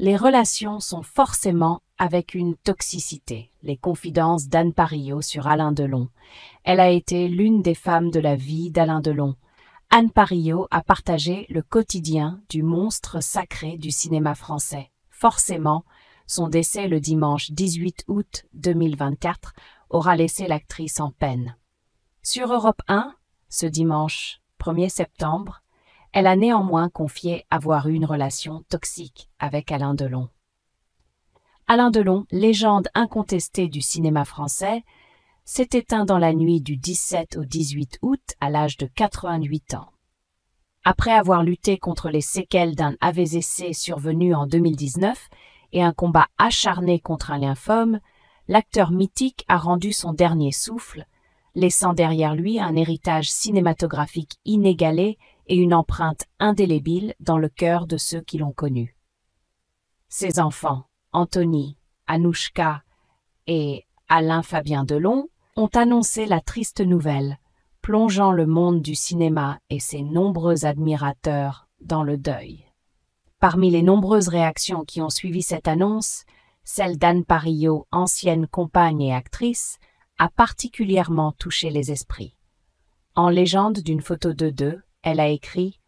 Les relations sont forcément avec une toxicité. Les confidences d'Anne Parillot sur Alain Delon. Elle a été l'une des femmes de la vie d'Alain Delon. Anne Parillot a partagé le quotidien du monstre sacré du cinéma français. Forcément, son décès le dimanche 18 août 2024 aura laissé l'actrice en peine. Sur Europe 1, ce dimanche 1er septembre, elle a néanmoins confié avoir eu une relation toxique avec Alain Delon. Alain Delon, légende incontestée du cinéma français, s'est éteint dans la nuit du 17 au 18 août à l'âge de 88 ans. Après avoir lutté contre les séquelles d'un AVC survenu en 2019 et un combat acharné contre un lymphome, l'acteur mythique a rendu son dernier souffle, laissant derrière lui un héritage cinématographique inégalé et une empreinte indélébile dans le cœur de ceux qui l'ont connu. Ses enfants, Anthony, Anouchka et Alain Fabien Delon, ont annoncé la triste nouvelle, plongeant le monde du cinéma et ses nombreux admirateurs dans le deuil. Parmi les nombreuses réactions qui ont suivi cette annonce, celle d'Anne Parillot, ancienne compagne et actrice, a particulièrement touché les esprits. En légende d'une photo de deux, elle a écrit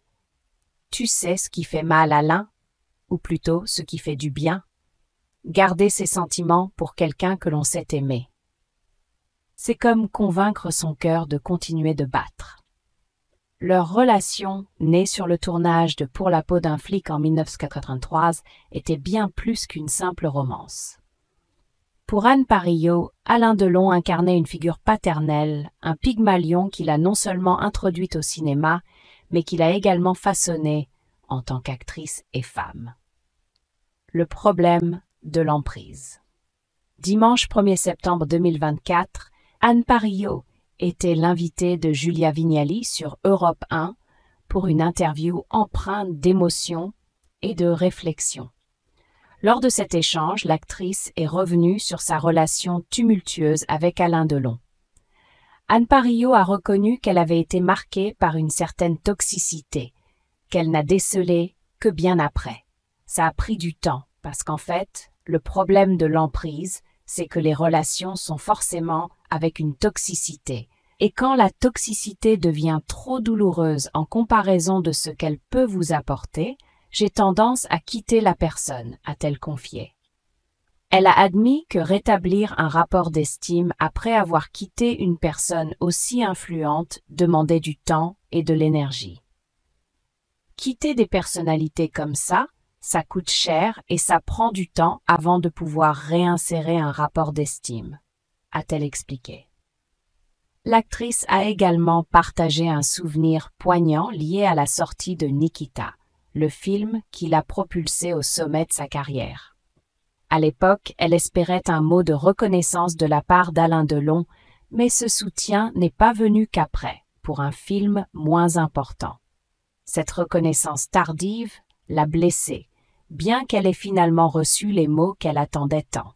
« Tu sais ce qui fait mal à l'un, ou plutôt ce qui fait du bien. Garder ses sentiments pour quelqu'un que l'on sait aimer. C'est comme convaincre son cœur de continuer de battre. » Leur relation, née sur le tournage de Pour la peau d'un flic en 1993, était bien plus qu'une simple romance. Pour Anne Parillot, Alain Delon incarnait une figure paternelle, un Pygmalion qu'il a non seulement introduite au cinéma, mais qu'il a également façonné en tant qu'actrice et femme. Le problème de l'emprise. Dimanche 1er septembre 2024, Anne Parillot était l'invitée de Julia Vignali sur Europe 1 pour une interview empreinte d'émotion et de réflexion. Lors de cet échange, l'actrice est revenue sur sa relation tumultueuse avec Alain Delon. Anne Parillot a reconnu qu'elle avait été marquée par une certaine toxicité, qu'elle n'a décelée que bien après. Ça a pris du temps, parce qu'en fait, le problème de l'emprise, c'est que les relations sont forcément avec une toxicité. Et quand la toxicité devient trop douloureuse en comparaison de ce qu'elle peut vous apporter, j'ai tendance à quitter la personne, a-t-elle confié. Elle a admis que rétablir un rapport d'estime après avoir quitté une personne aussi influente demandait du temps et de l'énergie. Quitter des personnalités comme ça coûte cher et ça prend du temps avant de pouvoir réinsérer un rapport d'estime, a-t-elle expliqué. L'actrice a également partagé un souvenir poignant lié à la sortie de Nikita, le film qui l'a propulsée au sommet de sa carrière. À l'époque, elle espérait un mot de reconnaissance de la part d'Alain Delon, mais ce soutien n'est pas venu qu'après, pour un film moins important. Cette reconnaissance tardive l'a blessée, bien qu'elle ait finalement reçu les mots qu'elle attendait tant.